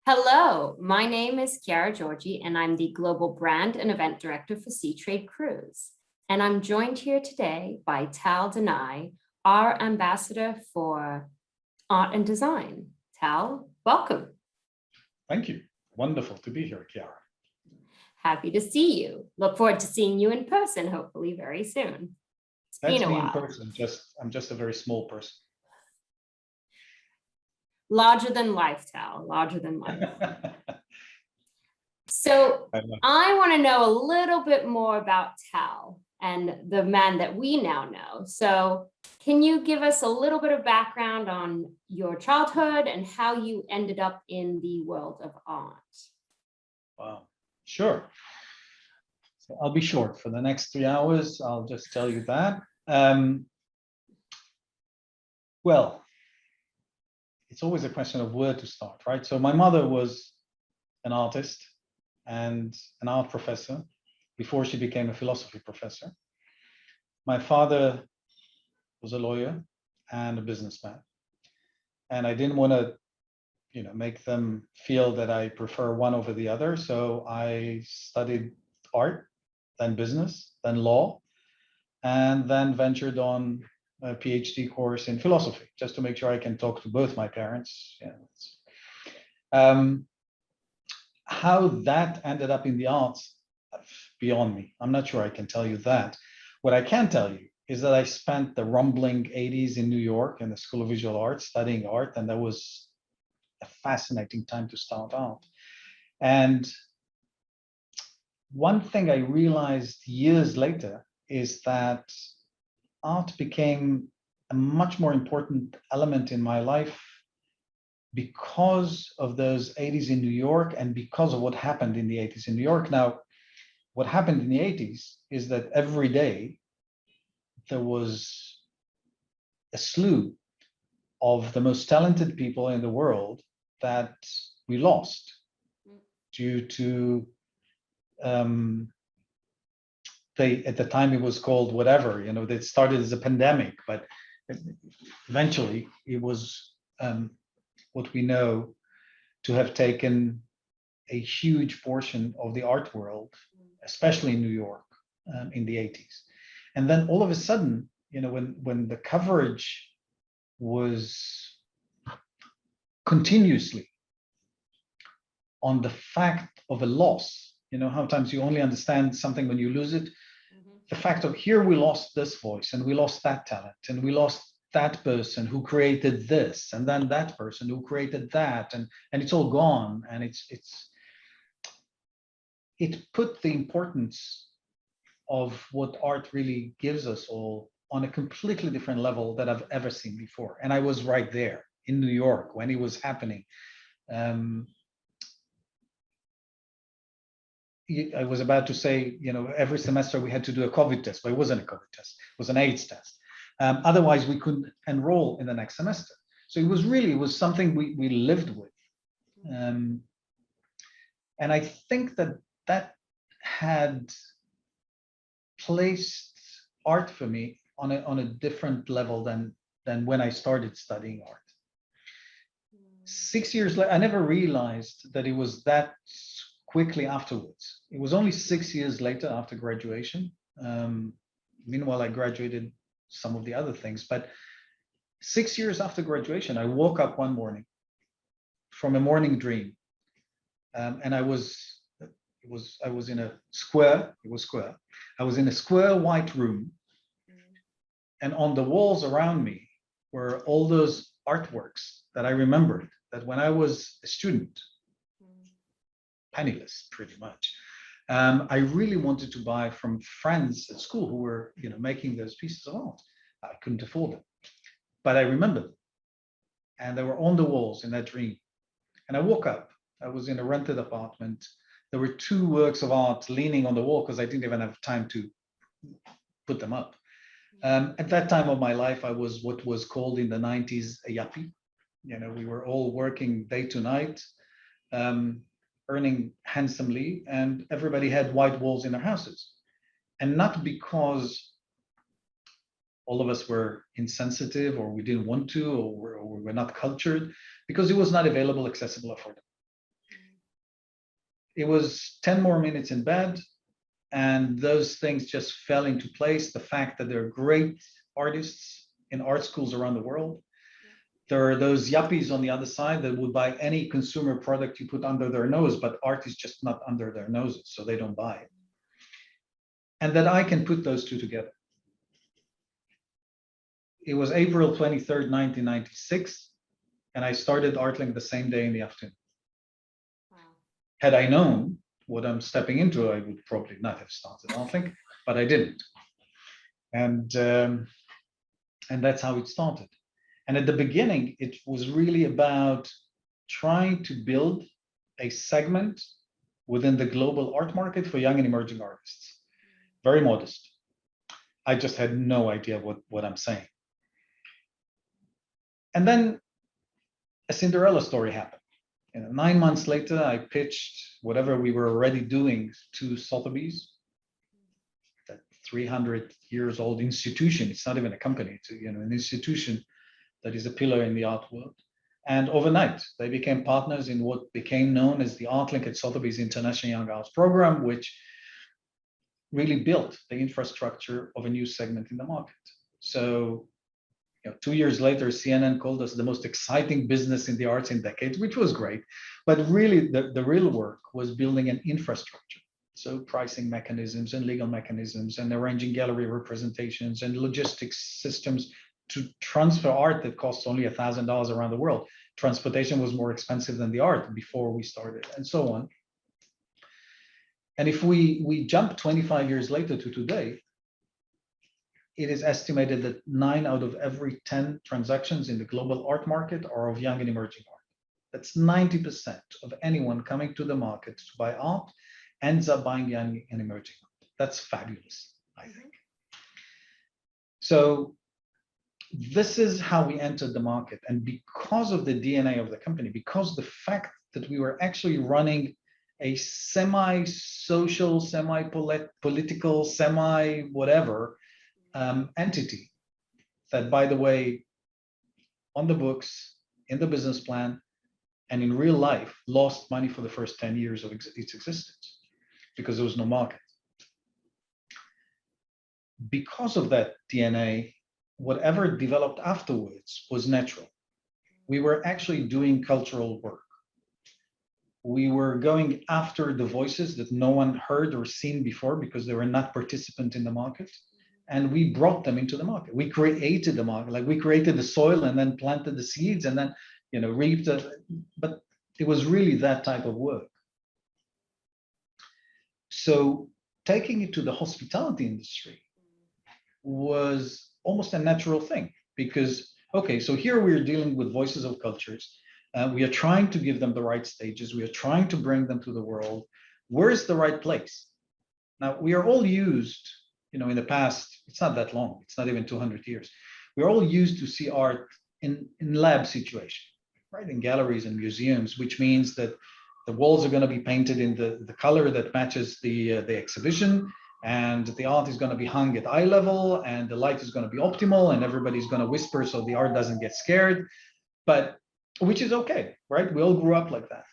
Hello, my name is Chiara Giorgi, and I'm the Global Brand and Event Director for Seatrade Cruise. And I'm joined here today by Tal Danai, our ambassador for art and design. Tal, welcome. Thank you. Wonderful to be here, Chiara. Happy to see you. Look forward to seeing you in person, hopefully very soon. It's been a while. In person. I'm just a very small person. Larger than life, Tal, larger than life. So I want to know a little bit more about Tal and the man that we now know. So can you give us a little bit of background on your childhood and how you ended up in the world of art? Wow, sure. So I'll be short. For the next 3 hours, I'll just tell you that. Well, it's always a question of where to start, right? So my mother was an artist and an art professor before she became a philosophy professor. My father was a lawyer and a businessman. And I didn't want to, make them feel that I prefer one over the other. So I studied art, then business, then law, and then ventured on a PhD course in philosophy, just to make sure I can talk to both my parents. How that ended up in the arts, beyond me. I'm not sure I can tell you that. What I can tell you is that I spent the rumbling 80s in New York in the School of Visual Arts studying art, and that was a fascinating time to start out. And one thing I realized years later is that art became a much more important element in my life because of those 80s in New York and because of what happened in the 80s in New York. Now, what happened in the 80s is that every day there was a slew of the most talented people in the world that we lost due to at the time it was called whatever, that started as a pandemic, but eventually it was what we know to have taken a huge portion of the art world, especially in New York in the 80s. And then all of a sudden, when the coverage was continuously on the fact of a loss, how times you only understand something when you lose it. The fact of here we lost this voice and we lost that talent and we lost that person who created this and then that person who created that, and it's all gone. And it put the importance of what art really gives us all on a completely different level that I've ever seen before. And I was right there in New York when it was happening. I was about to say, every semester we had to do a COVID test, but it wasn't a COVID test, it was an AIDS test. Otherwise, we couldn't enroll in the next semester. So it was something we lived with. And I think that had placed art for me on a different level than when I started studying art. 6 years later, I never realized that it was that quickly afterwards. It was only 6 years later after graduation. Meanwhile, I graduated some of the other things, but 6 years after graduation, I woke up one morning from a morning dream, and I was in a square. It was square. I was in a square white room, and on the walls around me were all those artworks that I remembered that when I was a student, penniless pretty much, I really wanted to buy from friends at school who were making those pieces of art. I couldn't afford them, but I remembered them, and they were on the walls in that dream. And I woke up. I was in a rented apartment. There were 2 works of art leaning on the wall because I didn't even have time to put them up. At that time of my life, I was what was called in the 90s a yuppie. We were all working day to night, earning handsomely, and everybody had white walls in their houses. And not because all of us were insensitive or we didn't want to or we were not cultured, because it was not available, accessible, affordable. it was 10 more minutes in bed, and those things just fell into place. The fact that there are great artists in art schools around the world. There are those yuppies on the other side that would buy any consumer product you put under their nose, but art is just not under their noses, so they don't buy it. And that I can put those two together. It was April 23rd, 1996, and I started Artling the same day in the afternoon. Wow. Had I known what I'm stepping into, I would probably not have started Artling, but I didn't. And that's how it started. And at the beginning, it was really about trying to build a segment within the global art market for young and emerging artists. Very modest. I just had no idea what I'm saying. And then a Cinderella story happened. 9 months later, I pitched whatever we were already doing to Sotheby's, that 300 years old institution. It's not even a company, it's an institution that is a pillar in the art world. And overnight, they became partners in what became known as the Artling at Sotheby's International Young Arts Program, which really built the infrastructure of a new segment in the market. So 2 years later, CNN called us the most exciting business in the arts in decades, which was great. But really, the real work was building an infrastructure. So pricing mechanisms and legal mechanisms and arranging gallery representations and logistics systems to transfer art that costs only $1,000 around the world. Transportation was more expensive than the art before we started, and so on. And if we jump 25 years later to today, it is estimated that 9 out of every 10 transactions in the global art market are of young and emerging art. That's 90% of anyone coming to the market to buy art ends up buying young and emerging art. That's fabulous, I think. So this is how we entered the market. And because of the DNA of the company, because the fact that we were actually running a semi-social, semi-political, semi-whatever entity that, by the way, on the books, in the business plan, and in real life, lost money for the first 10 years of its existence because there was no market. Because of that DNA, whatever developed afterwards was natural. We were actually doing cultural work. We were going after the voices that no one heard or seen before because they were not participant in the market. And we brought them into the market. We created the market, like we created the soil and then planted the seeds and then, reaped it. But it was really that type of work. So taking it to the hospitality industry was almost a natural thing because, okay, so here we're dealing with voices of cultures. We are trying to give them the right stages. We are trying to bring them to the world. Where is the right place? Now, we are all used, in the past, it's not that long, it's not even 200 years. We're all used to see art in lab situation, right? In galleries and museums, which means that the walls are going to be painted in the color that matches the exhibition, and the art is going to be hung at eye level, and the light is going to be optimal, and everybody's going to whisper so the art doesn't get scared, but which is okay, right? We all grew up like that.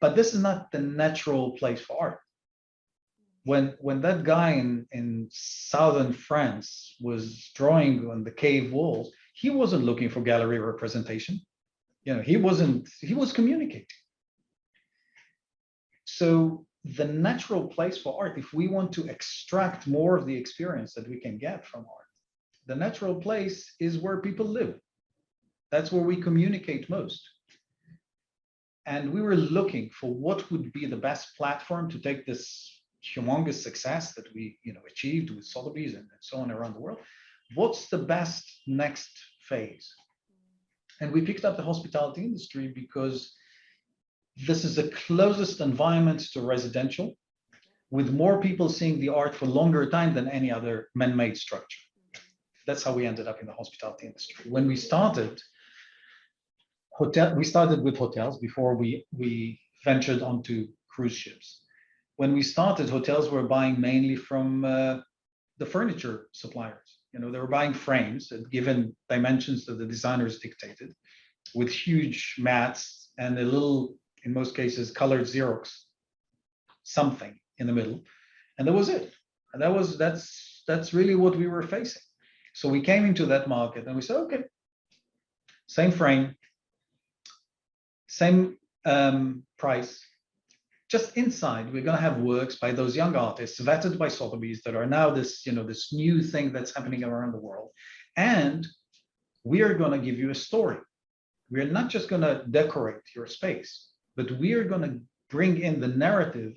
But this is not the natural place for art. When that guy in southern France was drawing on the cave walls, he wasn't looking for gallery representation. He was communicating. So the natural place for art, if we want to extract more of the experience that we can get from art, the natural place is where people live. That's where we communicate most. And we were looking for what would be the best platform to take this humongous success that we achieved with Sotheby's and so on around the world. What's the best next phase? And we picked up the hospitality industry because this is the closest environment to residential, with more people seeing the art for longer time than any other man-made structure. That's how we ended up in the hospitality industry. When we started, we started with hotels before we ventured onto cruise ships. When we started, hotels were buying mainly from the furniture suppliers. They were buying frames at given dimensions that the designers dictated, with huge mats and a little, in most cases, colored Xerox something in the middle, and that was it. And that's really what we were facing. So we came into that market and we said, okay, same frame, same price. Just inside, we're going to have works by those young artists vetted by Sotheby's that are now this, this new thing that's happening around the world. And we are going to give you a story. We're not just going to decorate your space, but we are going to bring in the narrative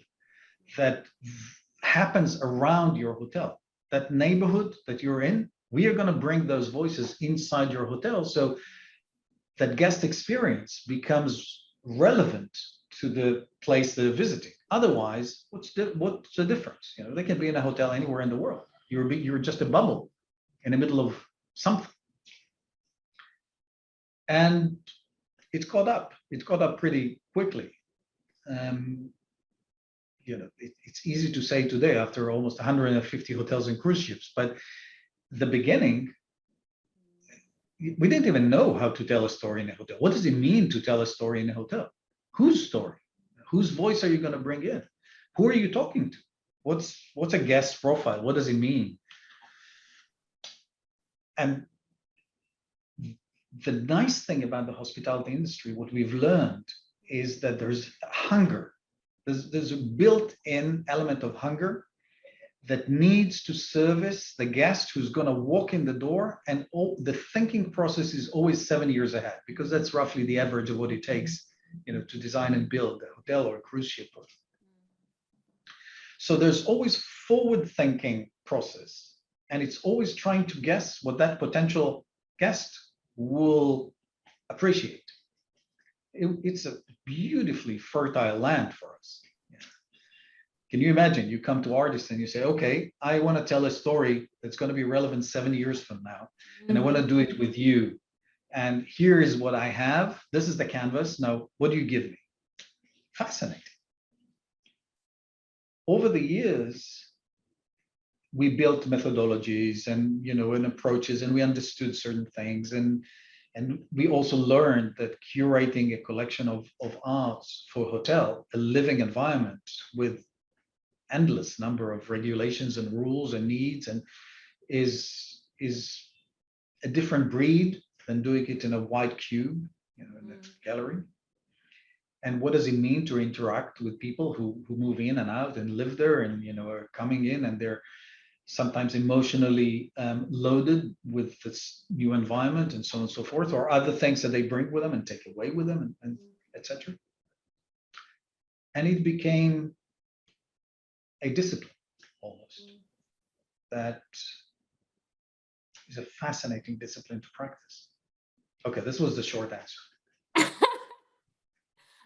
that happens around your hotel. That neighborhood that you're in, we are going to bring those voices inside your hotel so that guest experience becomes relevant to the place they're visiting. Otherwise, what's the difference? They can be in a hotel anywhere in the world. You're just a bubble in the middle of something. And it caught up. It caught up pretty quickly. It's easy to say today after almost 150 hotels and cruise ships, but the beginning, we didn't even know how to tell a story in a hotel. What does it mean to tell a story in a hotel? Whose story? Whose voice are you going to bring in? Who are you talking to? What's a guest profile? What does it mean? And the nice thing about the hospitality industry, what we've learned is that there's hunger. There's a built-in element of hunger that needs to service the guest who's going to walk in the door, and the thinking process is always 7 years ahead, because that's roughly the average of what it takes, to design and build a hotel or a cruise ship. So there's always forward-thinking process, and it's always trying to guess what that potential guest will appreciate. It's a beautifully fertile land for us. Can you imagine? You come to artists and you say, okay, I want to tell a story that's going to be relevant 7 years from now, and I want to do it with you. And here is what I have. This is the canvas. Now, what do you give me? Fascinating. Over the years, we built methodologies and and approaches, and we understood certain things, and we also learned that curating a collection of arts for a hotel, a living environment with endless number of regulations and rules and needs, and is a different breed than doing it in a white cube, in a gallery. And what does it mean to interact with people who move in and out and live there, and are coming in, and they're sometimes emotionally loaded with this new environment, and so on and so forth, or other things that they bring with them and take away with them, and etc. And it became a discipline almost that is a fascinating discipline to practice. Okay, this was the short answer.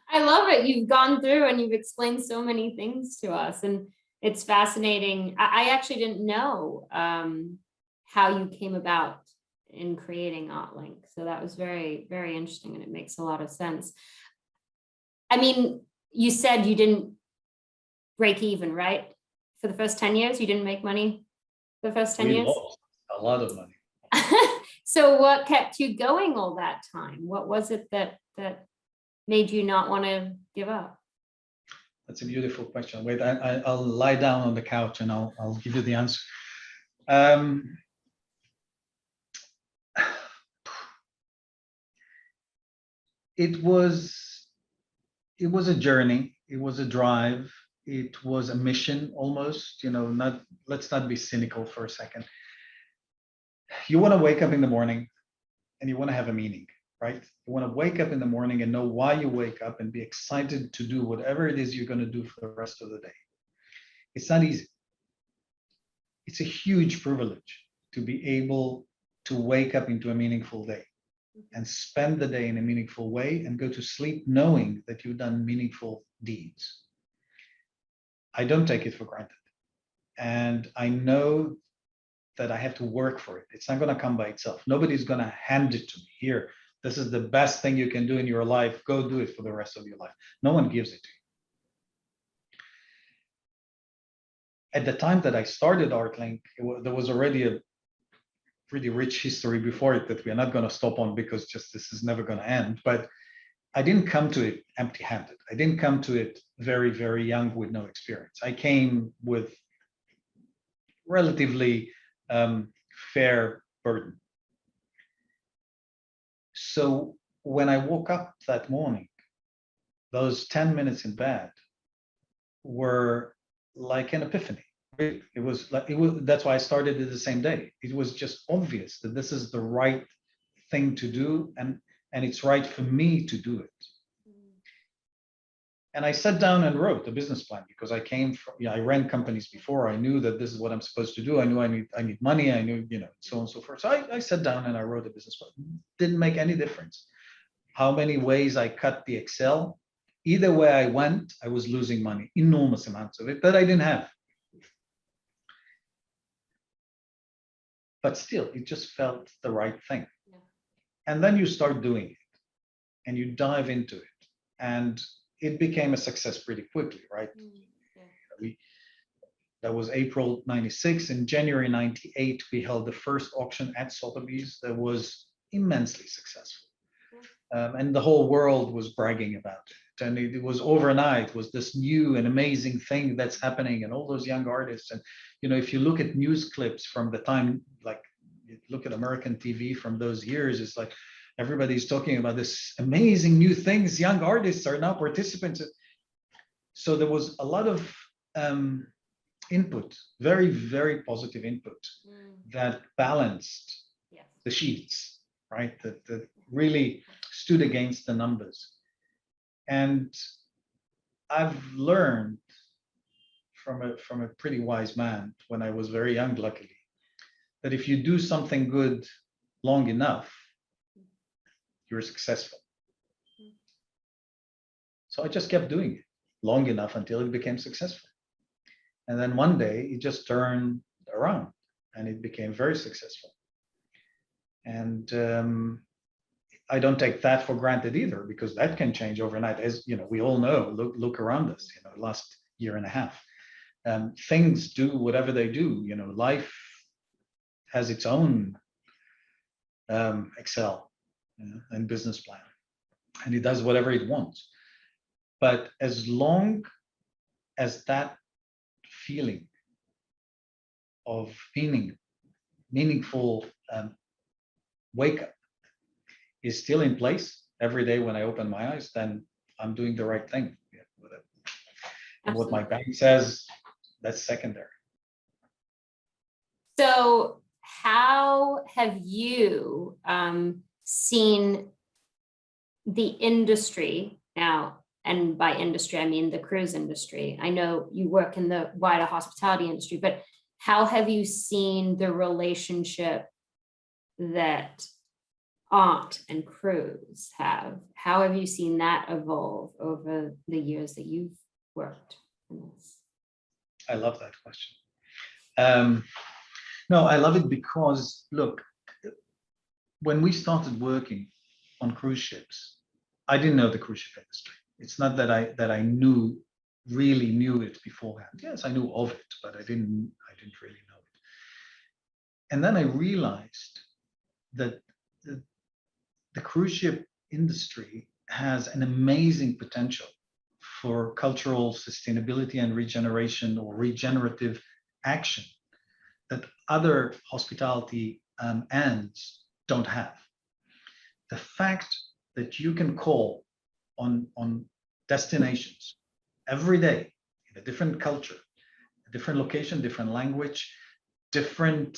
I love it. You've gone through and you've explained so many things to us, and it's fascinating. I actually didn't know how you came about in creating Artling. So that was very, very interesting, and it makes a lot of sense. I mean, you said you didn't break even, right? For the first 10 years, you didn't make money for the first 10 years? We lost a lot of money. So what kept you going all that time? What was it that made you not want to give up? That's a beautiful question. Wait, I'll lie down on the couch and I'll give you the answer. It was a journey. It was a drive. It was a mission almost. Let's not be cynical for a second. You want to wake up in the morning and you want to have a meaning, right? You want to wake up in the morning and know why you wake up and be excited to do whatever it is you're going to do for the rest of the day. It's not easy. It's a huge privilege to be able to wake up into a meaningful day and spend the day in a meaningful way and go to sleep knowing that you've done meaningful deeds. I don't take it for granted. And I know that I have to work for it. It's not going to come by itself. Nobody's going to hand it to me. Here, this is the best thing you can do in your life. Go do it for the rest of your life. No one gives it to you. At the time that I started Artling, there was already a pretty rich history before it that we're not going to stop on, because just this is never going to end. But I didn't come to it empty-handed. I didn't come to it very, very young with no experience. I came with relatively fair burden. So when I woke up that morning, those 10 minutes in bed were like an epiphany. Really. It was like, that's why I started it the same day. It was just obvious that this is the right thing to do, and it's right for me to do it. And I sat down and wrote a business plan, because I came from, I ran companies before. I knew that this is what I'm supposed to do. I knew I need money. I knew, so on and so forth. So I sat down and I wrote a business plan. Didn't make any difference how many ways I cut the Excel. Either way I went, I was losing money, enormous amounts of it, that I didn't have. But still, it just felt the right thing. Yeah. And then you start doing it and you dive into it. And it became a success pretty quickly, right? Yeah. That was April 96. In January 98, we held the first auction at Sotheby's that was immensely successful. And the whole world was bragging about it. And it was overnight, was this new and amazing thing that's happening, and all those young artists. And, if you look at news clips from the time, like you look at American TV from those years, it's like everybody's talking about this amazing new things. Young artists are now participants. So there was a lot of input, very, very positive input that balanced the sheets, right? That really stood against the numbers. And I've learned from a pretty wise man when I was very young, luckily, that if you do something good long enough, you're successful. So I just kept doing it long enough until it became successful. And then one day it just turned around and it became very successful. And I don't take that for granted either, because that can change overnight. As we all know, look around us, last year and a half. Things do whatever they do. Life has its own Excel and business plan, and it does whatever it wants. But as long as that feeling of meaningful wake up is still in place every day when I open my eyes, then I'm doing the right thing. And what my bank says, that's secondary. So how have you seen the industry now? And by industry, I mean the cruise industry. I know you work in the wider hospitality industry, but how have you seen the relationship that art and cruise have? How have you seen that evolve over the years that you've worked in this? I love that question. No, I love it because, look, when we started working on cruise ships, I didn't know the cruise ship industry. It's not that I really knew it beforehand. Yes, I knew of it, but I didn't really know it. And then I realized that the cruise ship industry has an amazing potential for cultural sustainability and regeneration, or regenerative action, that other hospitality ends don't have. The fact that you can call on destinations every day in a different culture, a different location, different language, different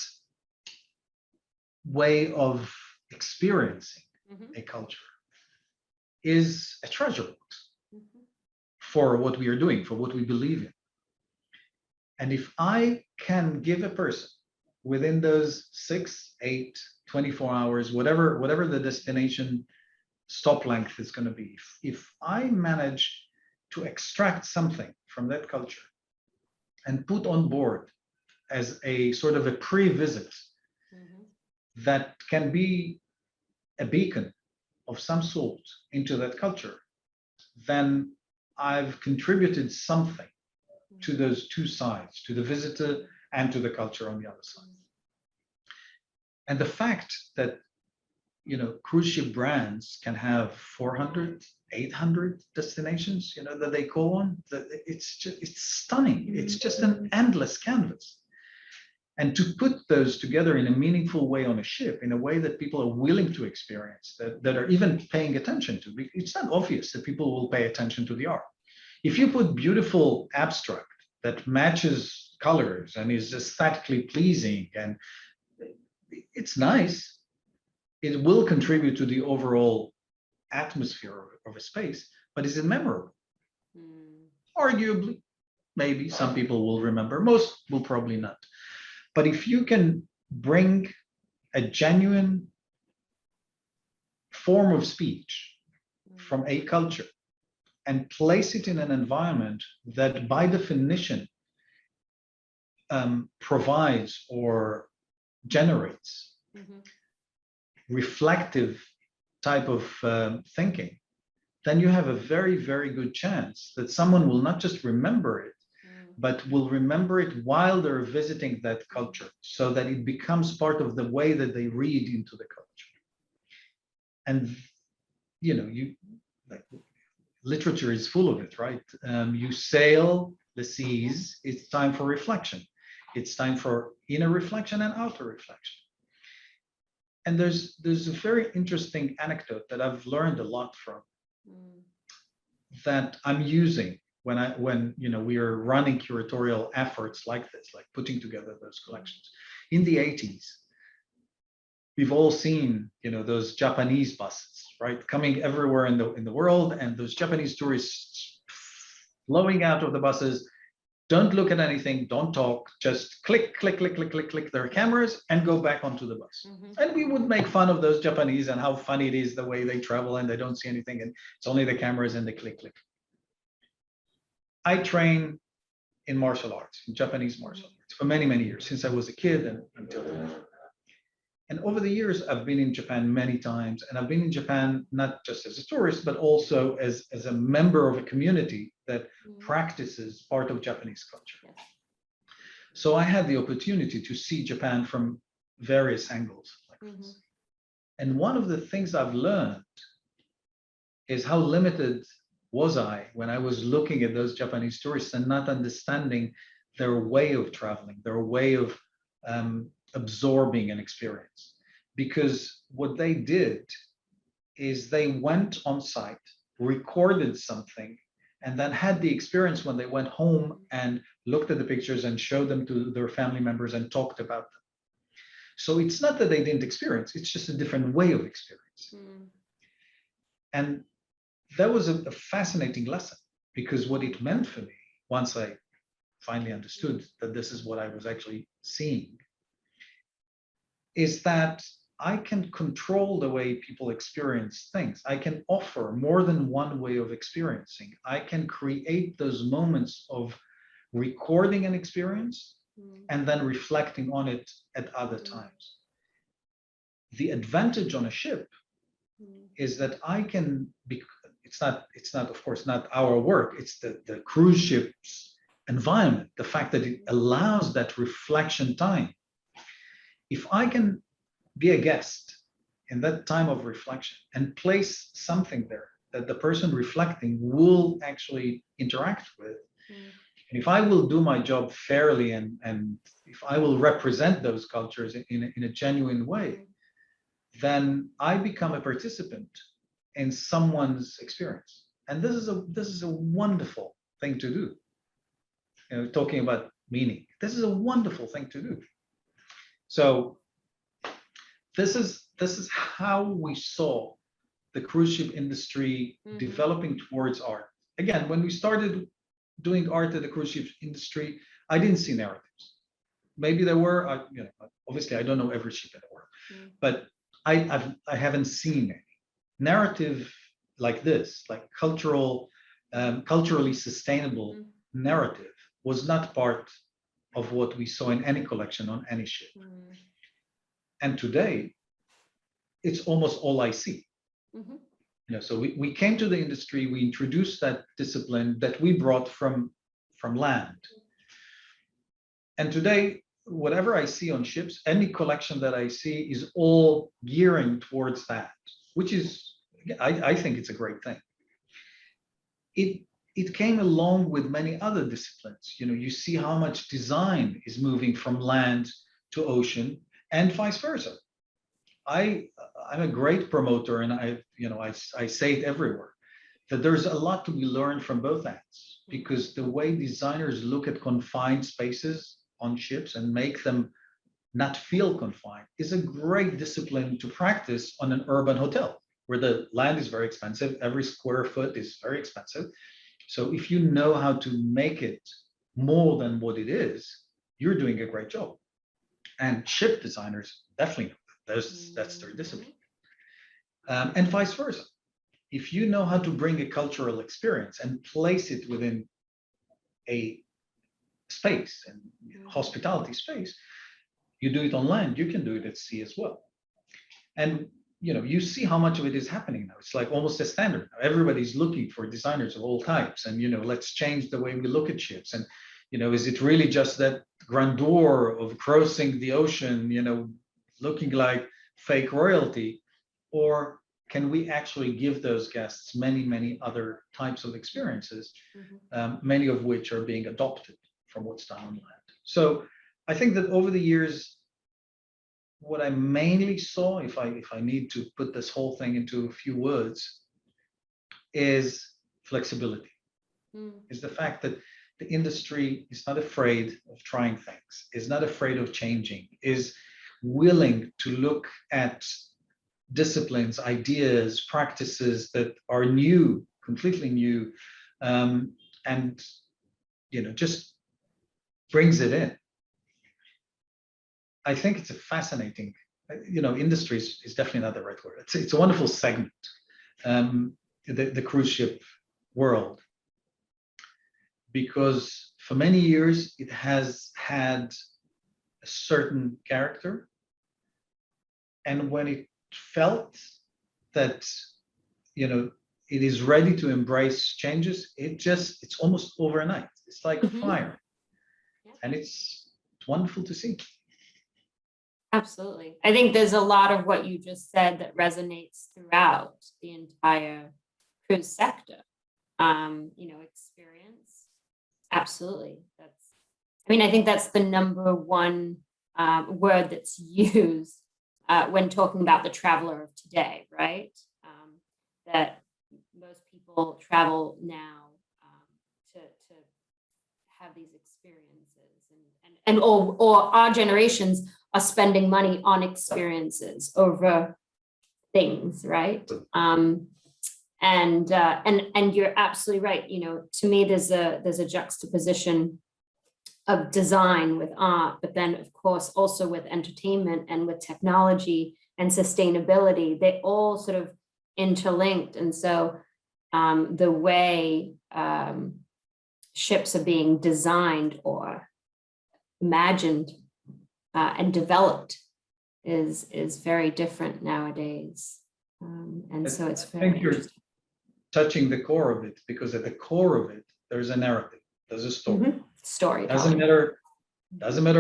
way of experiencing a culture, is a treasure box for what we are doing, for what we believe in. And if I can give a person within those 6, 8, 24 hours, whatever the destination stop length is going to be, if I manage to extract something from that culture and put on board as a sort of a pre-visit that can be a beacon of some sort into that culture, then I've contributed something to those two sides, to the visitor and to the culture on the other side. And the fact that cruise ship brands can have 400, 800 destinations, that they go on. It's stunning. It's just an endless canvas. And to put those together in a meaningful way on a ship, in a way that people are willing to experience, that are even paying attention to, it's not obvious that people will pay attention to the art. If you put beautiful abstract that matches colors and is aesthetically pleasing and it's nice, it will contribute to the overall atmosphere of a space, but is it memorable? Arguably, maybe some people will remember, most will probably not. But if you can bring a genuine form of speech from a culture and place it in an environment that by definition provides or generates reflective type of thinking, then you have a very, very good chance that someone will not just remember it, but will remember it while they're visiting that culture, so that it becomes part of the way that they read into the culture. And literature is full of it, right? You sail the seas, it's time for reflection. It's time for inner reflection and outer reflection. And there's a very interesting anecdote that I've learned a lot from, that I'm using when we are running curatorial efforts like this, like putting together those collections. In the 80s, we've all seen those Japanese buses, right, coming everywhere in the world, and those Japanese tourists flowing out of the buses. Don't look at anything, don't talk, just click, click, click, click, click, click their cameras and go back onto the bus. And we would make fun of those Japanese and how funny it is the way they travel and they don't see anything and it's only the cameras and they click, click. I train in martial arts, in Japanese martial arts, for many, many years, since I was a kid and until then. And over the years, I've been in Japan many times, and I've been in Japan not just as a tourist, but also as a member of a community that practices part of Japanese culture. So I had the opportunity to see Japan from various angles like this. And one of the things I've learned is how limited was I when I was looking at those Japanese tourists and not understanding their way of traveling, their way of absorbing an experience. Because what they did is they went on site, recorded something, and then had the experience when they went home and looked at the pictures and showed them to their family members and talked about them. So it's not that they didn't experience, it's just a different way of experience. And that was a fascinating lesson, because what it meant for me, once I finally understood that this is what I was actually seeing, is that I can control the way people experience things. I can offer more than one way of experiencing. I can create those moments of recording an experience and then reflecting on it at other times. The advantage on a ship is that I can be, it's not of course not our work, it's the cruise ship's environment, the fact that it allows that reflection time. If I can be a guest in that time of reflection and place something there that the person reflecting will actually interact with, and if I will do my job fairly and if I will represent those cultures in a genuine way, then I become a participant in someone's experience. And this is a wonderful thing to do. Talking about meaning, this is a wonderful thing to do. So this is how we saw the cruise ship industry developing towards art. Again, when we started doing art at the cruise ship industry, I didn't see narratives. Maybe there were, obviously I don't know every ship in the world, but I haven't seen any narrative like this, like culturally sustainable narrative was not part of what we saw in any collection on any ship. And today, it's almost all I see. So we came to the industry, we introduced that discipline that we brought from land. And today, whatever I see on ships, any collection that I see is all gearing towards that, which is, I think it's a great thing. It came along with many other disciplines. You know, you see how much design is moving from land to ocean and vice versa. I'm a great promoter, and I say it everywhere, that there's a lot to be learned from both ends, because the way designers look at confined spaces on ships and make them not feel confined is a great discipline to practice on an urban hotel, where the land is very expensive, every square foot is very expensive. So if you know how to make it more than what it is, you're doing a great job. And ship designers definitely know that's their discipline. And vice versa. If you know how to bring a cultural experience and place it within a space and hospitality space, you do it on land, you can do it at sea as well. And you see how much of it is happening now. It's like almost a standard. Everybody's looking for designers of all types, and let's change the way we look at ships. And is it really just that grandeur of crossing the ocean, looking like fake royalty, or can we actually give those guests many, many other types of experiences, many of which are being adopted from what's done on land? So I think that over the years, what I mainly saw, if I need to put this whole thing into a few words, is flexibility. Is the fact that the industry is not afraid of trying things, is not afraid of changing, is willing to look at disciplines, ideas, practices that are new, completely new, and just brings it in. I think it's a fascinating, industry is definitely not the right word. It's a wonderful segment, the cruise ship world, because for many years it has had a certain character, and when it felt that it is ready to embrace changes, it's almost overnight. It's like fire, and it's wonderful to see. Absolutely. I think there's a lot of what you just said that resonates throughout the entire cruise sector. Experience. Absolutely. I think that's the number one word that's used when talking about the traveler of today, right? That most people travel now to have these experiences, or our generations are spending money on experiences over things, right? And you're absolutely right. To me, there's a juxtaposition of design with art, but then of course also with entertainment and with technology and sustainability. They all sort of interlinked, and so the way ships are being designed or imagined and developed is very different nowadays, and so it's very interesting. Touching the core of it, because at the core of it there's a narrative, there's a story. Story doesn't matter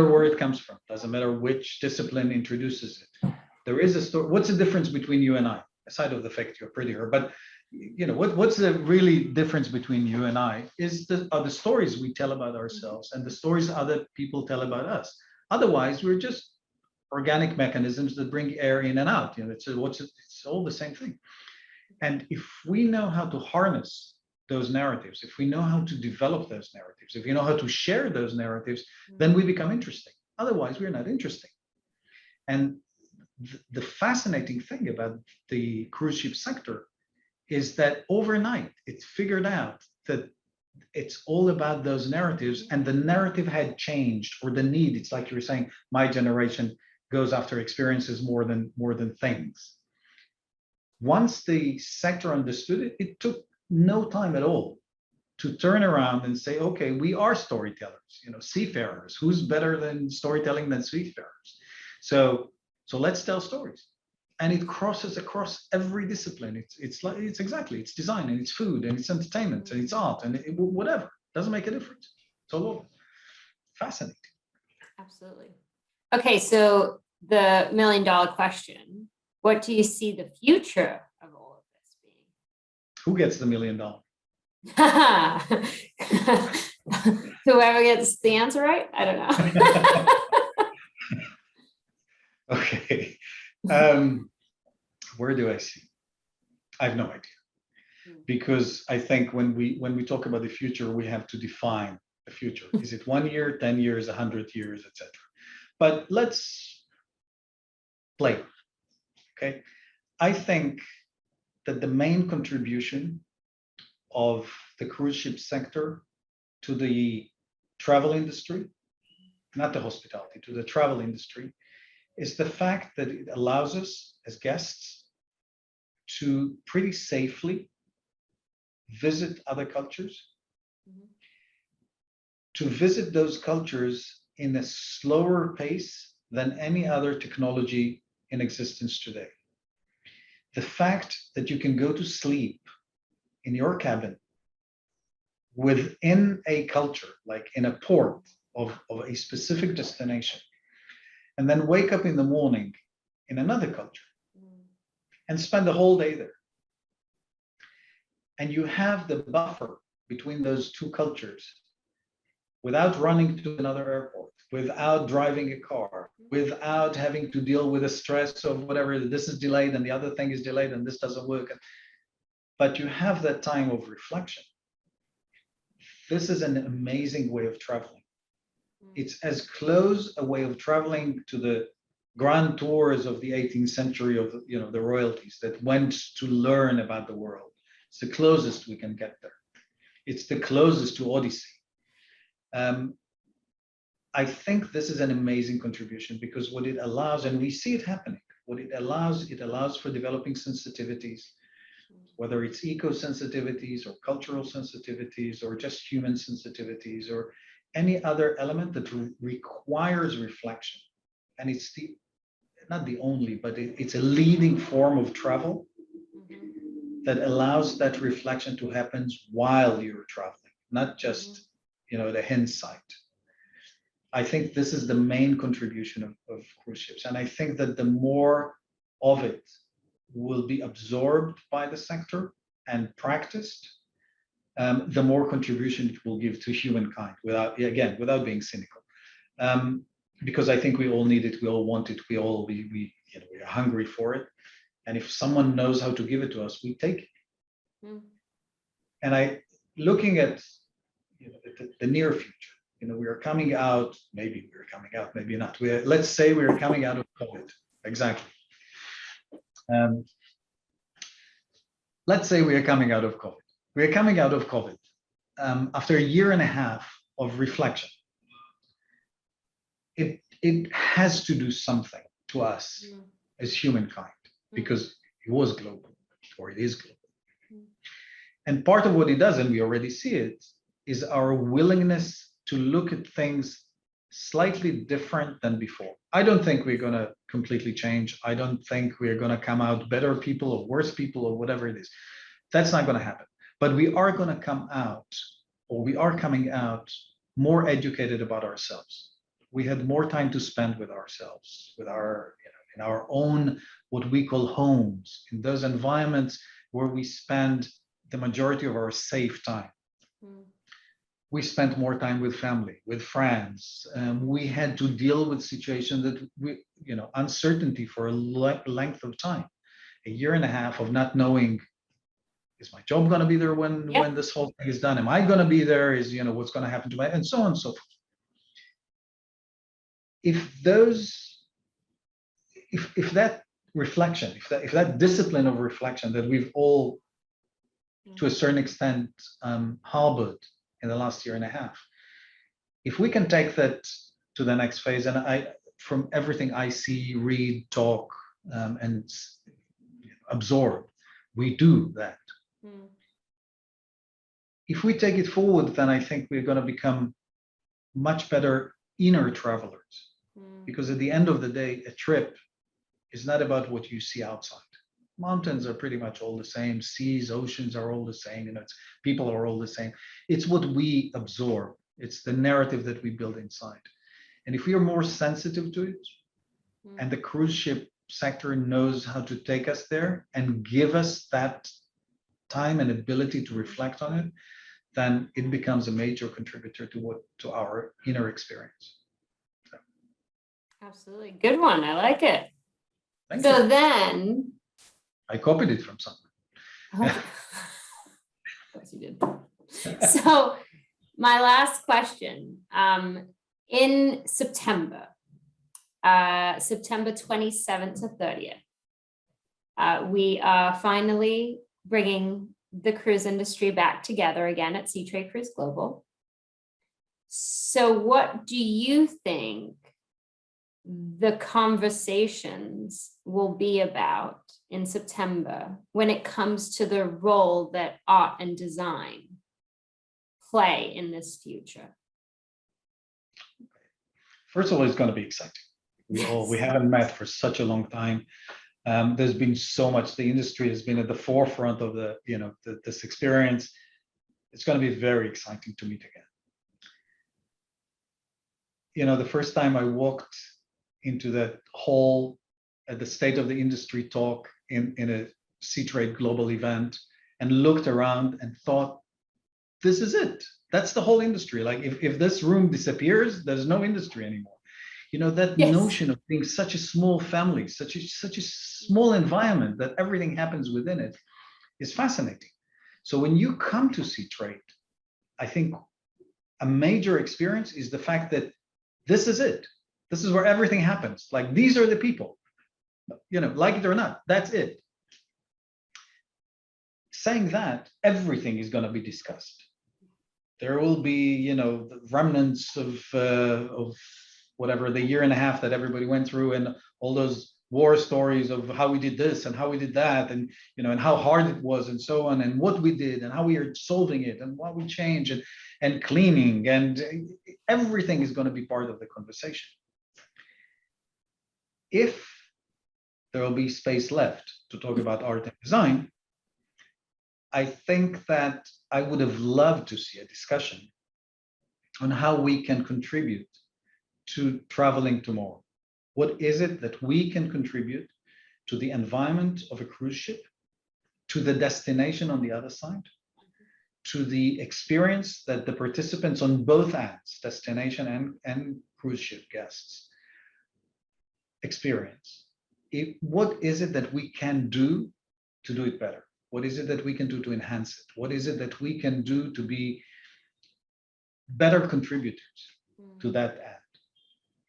where it comes from, doesn't matter which discipline introduces it. There is a story. What's the difference between you and I, aside of the fact you're prettier? But what's the really difference between you and I are the stories we tell about ourselves and the stories other people tell about us. Otherwise, we're just organic mechanisms that bring air in and out. It's all the same thing. And if we know how to harness those narratives, if we know how to develop those narratives, if we know how to share those narratives, then we become interesting. Otherwise, we're not interesting. And the fascinating thing about the cruise ship sector is that overnight it figured out that it's all about those narratives, and the narrative had changed, or the need. It's like you were saying, my generation goes after experiences more than things. Once the sector understood it, it took no time at all to turn around and say, okay, we are storytellers, seafarers. Who's better than storytelling than seafarers? So let's tell stories. And it crosses across every discipline. It's design, and it's food, and it's entertainment, and it's art, and whatever. Doesn't make a difference. It's all over. Fascinating. Absolutely. Okay, so the $1 million question, what do you see the future of all of this being? Who gets the $1 million? Whoever gets the answer right? I don't know. Okay. Where do I see? I have no idea. Because I think when we talk about the future, we have to define the future. Is it 1 year, 10 years, 100 years, etc.? But let's play. Okay. I think that the main contribution of the cruise ship sector to the travel industry, not the hospitality, to the travel industry, is the fact that it allows us as guests to pretty safely visit other cultures, to visit those cultures in a slower pace than any other technology in existence today. The fact that you can go to sleep in your cabin within a culture, like in a port of a specific destination, and then wake up in the morning in another culture and spend the whole day there. And you have the buffer between those two cultures without running to another airport, without driving a car, without having to deal with the stress of whatever, this is delayed and the other thing is delayed and this doesn't work. But you have that time of reflection. This is an amazing way of traveling. It's as close a way of traveling to the grand tours of the 18th century of the royalties that went to learn about the world. It's the closest we can get there. It's the closest to Odyssey. I think this is an amazing contribution because what it allows, and we see it happening, what it allows for developing sensitivities, whether it's eco sensitivities or cultural sensitivities or just human sensitivities or any other element that requires reflection. And it's not the only, but it's a leading form of travel that allows that reflection to happen while you're traveling, not just the hindsight. I think this is the main contribution of cruise ships. And I think that the more of it will be absorbed by the sector and practiced, the more contribution it will give to humankind without being cynical. Because I think we all need it, we all want it, we are hungry for it. And if someone knows how to give it to us, we take it. And looking at the near future, we are coming out, maybe we're coming out, maybe not. Let's say we're coming out of COVID. Exactly. Let's say we are coming out of COVID. We are coming out of COVID after a year and a half of reflection. It has to do something to us as humankind because it was global, or it is global. And part of what it does, and we already see it, is our willingness to look at things slightly different than before. I don't think we're going to completely change. I don't think we're going to come out better people or worse people or whatever it is. That's not going to happen. But we are going to come out, or we are coming out more educated about ourselves. We had more time to spend with ourselves, with in our own, what we call homes, in those environments where we spend the majority of our safe time. We spent more time with family, with friends. We had to deal with situations that uncertainty for a length of time, a year and a half of not knowing, is my job going to be there when this whole thing is done? Am I going to be there? Is what's going to happen to my, and so on and so forth. If that reflection, if that discipline of reflection that we've all, to a certain extent, harbored in the last year and a half, if we can take that to the next phase, and from everything I see, read, talk, and absorb, we do that. If we take it forward, then I think we're going to become much better inner travelers. Because at the end of the day, a trip is not about what you see outside. Mountains are pretty much all the same. Seas, oceans are all the same. People are all the same. It's what we absorb. It's the narrative that we build inside. And if we are more sensitive to it, and the cruise ship sector knows how to take us there and give us that time and ability to reflect on it, then it becomes a major contributor to our inner experience. So. Absolutely. Good one. I like it. Thank So you. then I copied it from someone. of course you did. So my last question, in September 27th to 30th, we are finally bringing the cruise industry back together again at Seatrade Cruise Global. So what do you think the conversations will be about in September when it comes to the role that art and design play in this future? First of all, it's going to be exciting. We haven't met for such a long time. There's been so much. The industry has been at the forefront of this experience. It's going to be very exciting to meet again. The first time I walked into that hall at the State of the Industry talk in a Seatrade global event and looked around and thought, this is it. That's the whole industry. Like if this room disappears, there's no industry anymore. That Yes. notion of being such a small family, such a small environment that everything happens within it is fascinating. So when you come to Seatrade, I think a major experience is the fact that this is it. This is where everything happens. Like these are the people, like it or not, that's it. Saying that, everything is going to be discussed. There will be, the remnants of whatever the year and a half that everybody went through, and all those war stories of how we did this and how we did that, and and how hard it was, and so on, and what we did, and how we are solving it, and what we change, and cleaning, and everything is going to be part of the conversation. If there will be space left to talk about art and design, I think that I would have loved to see a discussion on how we can contribute to traveling tomorrow. What is it that we can contribute to the environment of a cruise ship, to the destination on the other side, to the experience that the participants on both ends, destination and cruise ship guests, experience? What is it that we can do to do it better? What is it that we can do to enhance it? What is it that we can do to be better contributors to that end?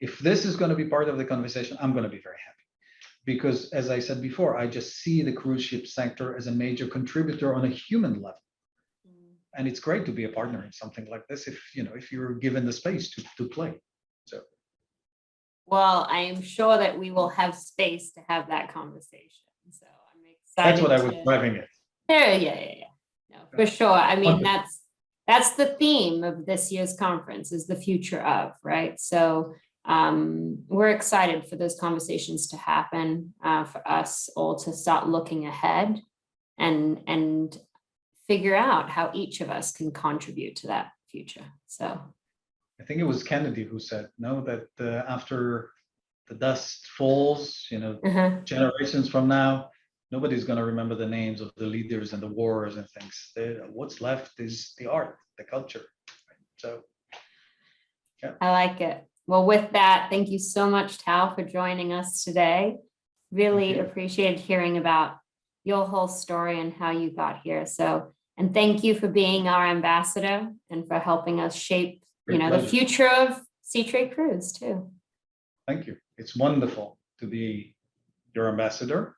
If this is going to be part of the conversation, I'm going to be very happy. Because as I said before, I just see the cruise ship sector as a major contributor on a human level. And it's great to be a partner in something like this if you're given the space to play. So. Well, I am sure that we will have space to have that conversation. So I'm excited. That's what I was driving at. Yeah. No, for sure. I mean, that's the theme of this year's conference, is the future of, right? So we're excited for those conversations to happen, for us all to start looking ahead and figure out how each of us can contribute to that future. So I think it was Kennedy who said, no, that after the dust falls, generations from now, nobody's going to remember the names of the leaders and the wars and things. What's left is the art, the culture. Right? So, yeah. I like it. Well, with that, thank you so much, Tal, for joining us today. Really appreciated hearing about your whole story and how you got here. So, and thank you for being our ambassador and for helping us shape, the future of Seatrade Cruise too. Thank you. It's wonderful to be your ambassador.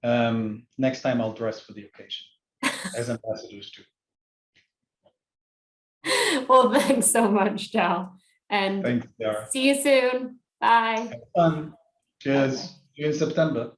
Next time I'll dress for the occasion, as ambassadors do. Well, thanks so much, Tal. And thanks, Chiara. See you soon. Bye. Have fun. Cheers. Bye. See you in September.